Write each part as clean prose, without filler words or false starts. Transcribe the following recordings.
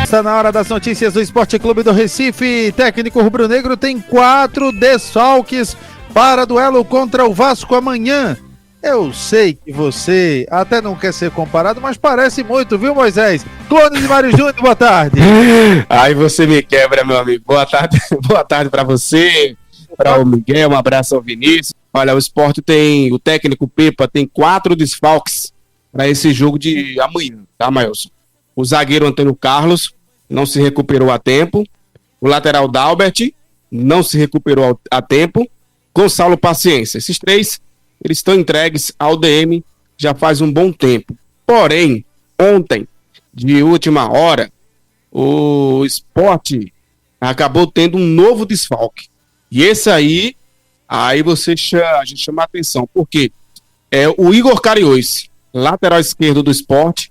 Está na hora das notícias do Esporte Clube do Recife. Técnico rubro-negro tem 4 desfalques para duelo contra o Vasco amanhã. Eu sei que você até não quer ser comparado, mas parece muito, viu, Moisés? Clone de Mário Júnior, boa tarde. Aí você me quebra, meu amigo. Boa tarde para você, para o Miguel, um abraço ao Vinícius. Olha, o técnico Pepa tem 4 desfalques para esse jogo de amanhã, tá, Mailson? O zagueiro Antônio Carlos não se recuperou a tempo. O lateral Dalbert não se recuperou a tempo. Gonçalo Paciência. Esses 3, eles estão entregues ao DM já faz um bom tempo. Porém, ontem, de última hora, o Sport acabou tendo um novo desfalque. E esse aí a gente chama a atenção. Por quê? O Igor Cariús, lateral esquerdo do Sport,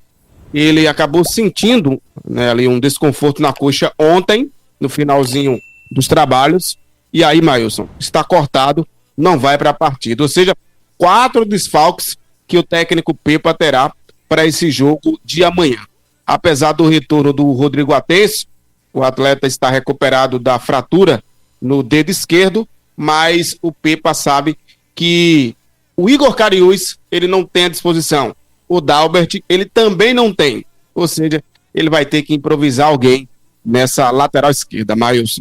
ele acabou sentindo, né, ali um desconforto na coxa ontem, no finalzinho dos trabalhos, e aí, Mailson, está cortado, não vai para a partida. Ou seja, 4 desfalques que o técnico Pepa terá para esse jogo de amanhã. Apesar do retorno do Rodrigo Atencio, o atleta está recuperado da fratura no dedo esquerdo, mas o Pepa sabe que o Igor Cariús, ele não tem à disposição. O Dalbert, ele também não tem. Ou seja, ele vai ter que improvisar alguém nessa lateral esquerda, Mailson.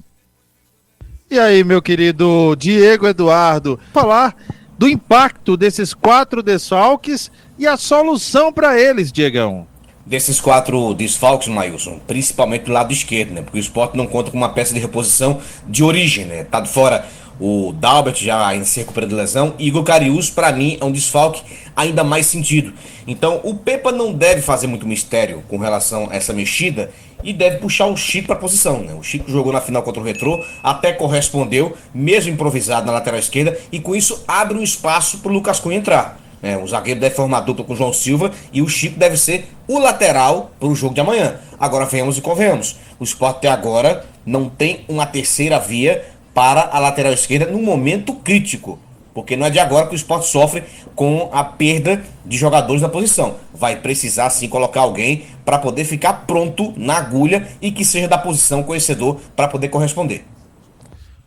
E aí, meu querido Diego Eduardo, falar do impacto desses 4 desfalques e a solução para eles, Diegão. Desses 4 desfalques, Mailson, principalmente do lado esquerdo, né? Porque o Sport não conta com uma peça de reposição de origem, né? Tá de fora o Dalbert, já ainda se recupera de lesão. E Igor Cariús, para mim, é um desfalque ainda mais sentido. Então, o Pepa não deve fazer muito mistério com relação a essa mexida e deve puxar o Chico para a posição, né? O Chico jogou na final contra o Retrô, até correspondeu, mesmo improvisado na lateral esquerda, e com isso abre um espaço para o Lucas Cunha entrar. O zagueiro deve formar dupla com o João Silva e o Chico deve ser o lateral para o jogo de amanhã. Agora venhamos e convenhamos. O Sport até agora não tem uma terceira via para a lateral esquerda no momento crítico. Porque não é de agora que o Sport sofre com a perda de jogadores na posição. Vai precisar sim colocar alguém para poder ficar pronto na agulha e que seja da posição conhecedor para poder corresponder.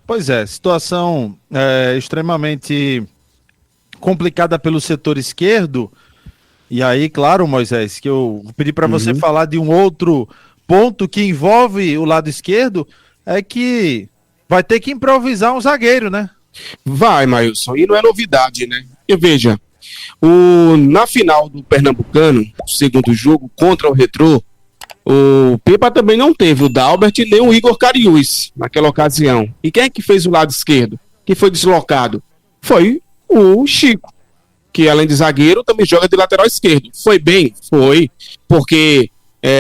Pois é, situação extremamente complicada pelo setor esquerdo. E aí, claro, Moisés, que eu pedi para você falar de um outro ponto que envolve o lado esquerdo, é que vai ter que improvisar um zagueiro, né? Vai, Mailson, e não é novidade, né? Porque veja, na final do Pernambucano, o segundo jogo contra o Retrô, o Pepa também não teve o Dalbert nem o Igor Cariús naquela ocasião. E quem é que fez o lado esquerdo? Quem foi deslocado? Foi o Chico, que além de zagueiro também joga de lateral esquerdo. Foi bem? Foi, porque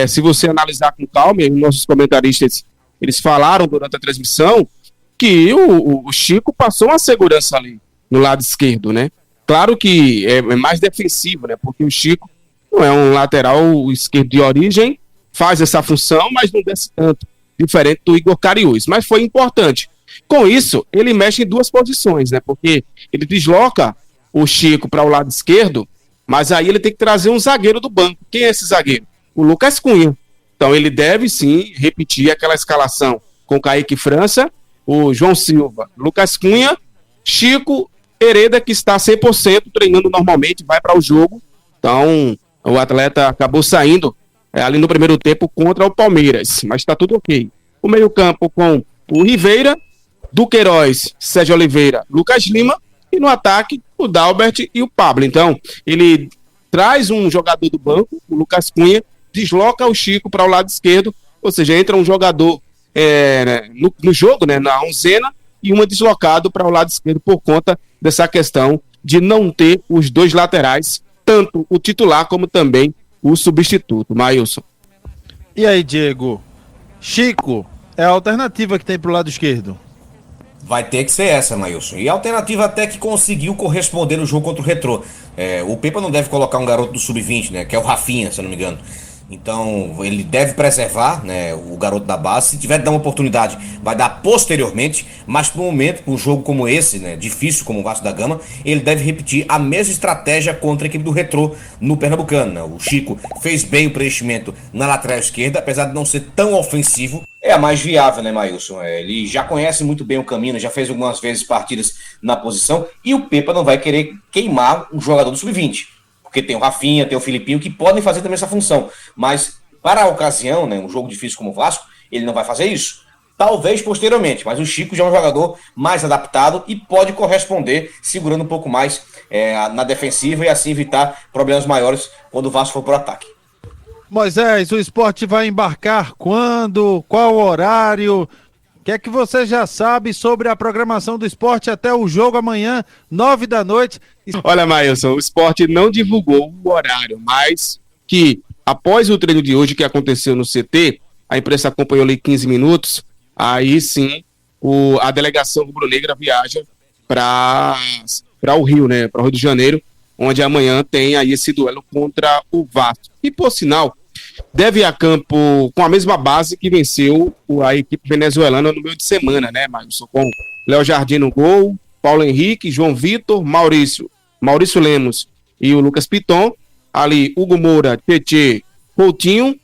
se você analisar com calma, os nossos comentaristas, eles falaram durante a transmissão que o Chico passou uma segurança ali no lado esquerdo, né? Claro que é mais defensivo, né? Porque o Chico não é um lateral esquerdo de origem, faz essa função, mas não desce tanto, diferente do Igor Cariús. Mas foi importante. Com isso, ele mexe em 2 posições, né? Porque ele desloca o Chico para o lado esquerdo, mas aí ele tem que trazer um zagueiro do banco. Quem é esse zagueiro? O Lucas Cunha. Então ele deve sim repetir aquela escalação com o Kaique França, o João Silva, Lucas Cunha, Chico, Hereda, que está 100% treinando normalmente, vai para o jogo. Então, o atleta acabou saindo ali no primeiro tempo contra o Palmeiras, mas está tudo ok. O meio-campo com o Riveira, Duqueiroz, Sérgio Oliveira, Lucas Lima, e no ataque, o Dalbert e o Pablo. Então, ele traz um jogador do banco, o Lucas Cunha, desloca o Chico para o lado esquerdo, ou seja, entra um jogador no jogo, né, na onzena, e uma deslocado para o lado esquerdo por conta dessa questão de não ter os 2 laterais, tanto o titular como também o substituto. Mailson. E aí, Diego? Chico é a alternativa que tem para o lado esquerdo? Vai ter que ser essa, Mailson. E a alternativa até que conseguiu corresponder no jogo contra o Retrô. O Pepa não deve colocar um garoto do Sub-20, né? Que é o Rafinha, se eu não me engano. Então ele deve preservar, né, o garoto da base. Se tiver de dar uma oportunidade, vai dar posteriormente. Mas para um momento, para um jogo como esse, né, difícil como o Vasco da Gama, ele deve repetir a mesma estratégia contra a equipe do Retrô no Pernambucano, né? O Chico fez bem o preenchimento na lateral esquerda, apesar de não ser tão ofensivo. É a mais viável, né, Maílson? Ele já conhece muito bem o caminho, já fez algumas vezes partidas na posição. E o Pepa não vai querer queimar um jogador do sub-20. Porque tem o Rafinha, tem o Filipinho, que podem fazer também essa função. Mas, para a ocasião, né, um jogo difícil como o Vasco, ele não vai fazer isso. Talvez posteriormente, mas o Chico já é um jogador mais adaptado e pode corresponder, segurando um pouco mais na defensiva e assim evitar problemas maiores quando o Vasco for para o ataque. Moisés, o Sport vai embarcar quando? Qual horário? O que é que você já sabe sobre a programação do Sport até o jogo amanhã, 9 da noite? Olha, Maílson, o Sport não divulgou o horário, mas que após o treino de hoje que aconteceu no CT, a imprensa acompanhou ali 15 minutos, aí sim a delegação rubro-negra viaja para o Rio, né, para o Rio de Janeiro, onde amanhã tem aí esse duelo contra o Vasco. E, por sinal, deve ir a campo com a mesma base que venceu a equipe venezuelana no meio de semana, né, Maílson? Com Léo Jardim no gol, Paulo Henrique, João Vitor, Maurício Lemos e o Lucas Piton. Ali, Hugo Moura, Tietê, Coutinho.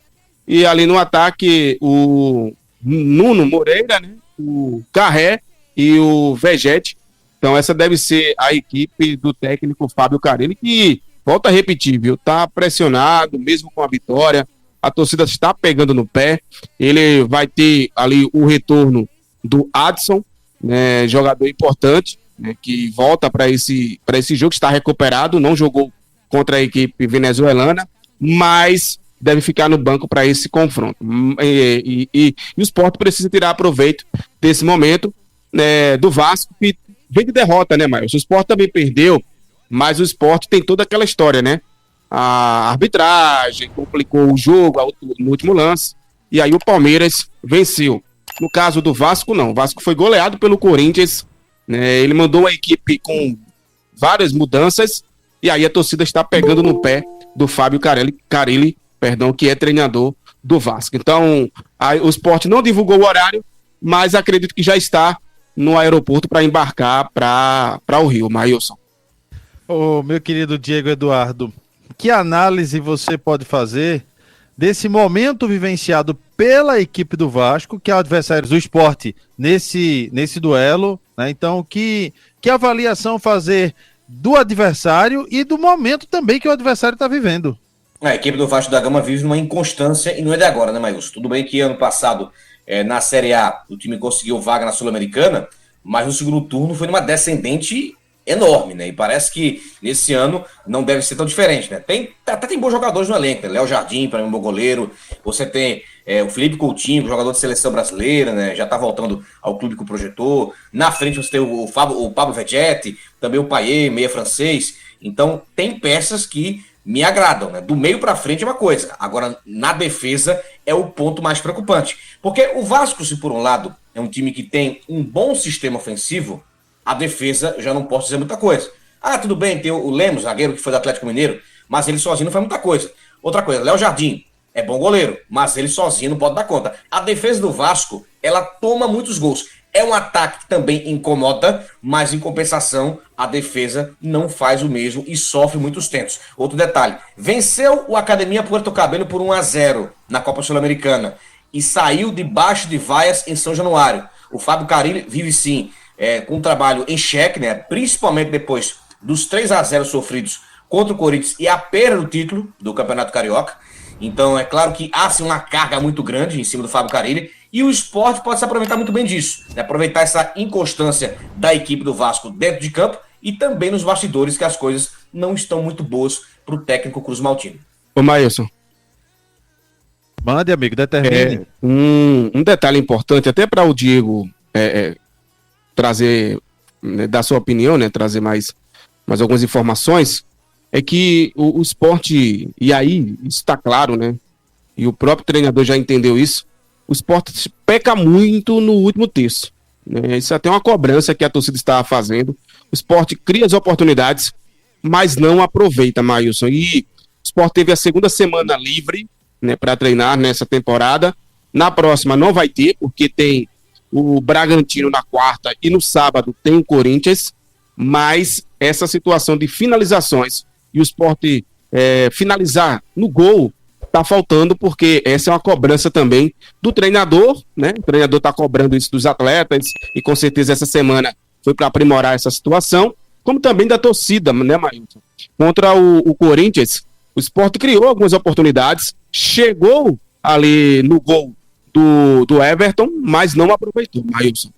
E ali no ataque, o Nuno Moreira, né, o Carré e o Vegete. Então essa deve ser a equipe do técnico Fábio Carille, que, volta a repetir, viu, tá pressionado, mesmo com a vitória. A torcida está pegando no pé. Ele vai ter ali o retorno do Adson, né, jogador importante, né, que volta para esse jogo, está recuperado, não jogou contra a equipe venezuelana, mas deve ficar no banco para esse confronto. E o Sport precisa tirar proveito desse momento, né, do Vasco, que vem de derrota, né, Maílson? O Sport também perdeu, mas o Sport tem toda aquela história, né? A arbitragem complicou o jogo no último lance, e aí o Palmeiras venceu. No caso do Vasco, não. O Vasco foi goleado pelo Corinthians, né? Ele mandou a equipe com várias mudanças, e aí a torcida está pegando no pé do Fábio Carille, que é treinador do Vasco. Então, o Sport não divulgou o horário, mas acredito que já está no aeroporto para embarcar para o Rio, Maílson. Ô, meu querido Diego Eduardo, que análise você pode fazer desse momento vivenciado pela equipe do Vasco, que é o adversário do Sport nesse duelo, né? Então, que avaliação fazer do adversário e do momento também que o adversário está vivendo? A equipe do Vasco da Gama vive numa inconstância e não é de agora, né, Maílson? Tudo bem que ano passado, na Série A, o time conseguiu vaga na Sul-Americana, mas no segundo turno foi numa descendente enorme, né? E parece que nesse ano não deve ser tão diferente, né? Até tem bons jogadores no elenco, né? Léo Jardim, para mim, um bom goleiro. Você tem o Felipe Coutinho, jogador de seleção brasileira, né? Já tá voltando ao clube que o projetou. Na frente você tem o Pablo Vegete, também o Payet, meia francês. Então tem peças que me agradam, né? Do meio para frente é uma coisa. Agora, na defesa é o ponto mais preocupante. Porque o Vasco, se por um lado é um time que tem um bom sistema ofensivo, a defesa já não posso dizer muita coisa. Ah, tudo bem, tem o Lemos, zagueiro que foi do Atlético Mineiro, mas ele sozinho não faz muita coisa. Outra coisa, Léo Jardim é bom goleiro, mas ele sozinho não pode dar conta. A defesa do Vasco, ela toma muitos gols. É um ataque que também incomoda, mas em compensação, a defesa não faz o mesmo e sofre muitos tentos. Outro detalhe, venceu o Academia Puerto Cabello por 1-0 na Copa Sul-Americana e saiu debaixo de vaias em São Januário. O Fábio Carille vive sim com um trabalho em xeque, né? Principalmente depois dos 3-0 sofridos contra o Corinthians e a perda do título do Campeonato Carioca. Então é claro que há sim uma carga muito grande em cima do Fábio Carille e o Sport pode se aproveitar muito bem disso, né? Aproveitar essa inconstância da equipe do Vasco dentro de campo e também nos bastidores, que as coisas não estão muito boas para o técnico Cruz Maltino. Ô Maílson, mande, amigo, determine. Um detalhe importante até para o Diego trazer, né, dar sua opinião, né, trazer mais algumas informações, é que o Sport, e aí isso está claro, né, e o próprio treinador já entendeu isso, o Sport peca muito no último terço, né, isso é até uma cobrança que a torcida está fazendo. O Sport cria as oportunidades, mas não aproveita, Maílson, e o Sport teve a segunda semana livre, né, para treinar nessa temporada. Na próxima não vai ter, porque tem o Bragantino na quarta e no sábado tem o Corinthians, mas essa situação de finalizações e o Sport finalizar no gol tá faltando, porque essa é uma cobrança também do treinador, né? O treinador tá cobrando isso dos atletas e com certeza essa semana foi para aprimorar essa situação, como também da torcida, né, Mailson? Contra o Corinthians, o Sport criou algumas oportunidades, chegou ali no gol do Everton, mas não aproveitou, Mailson.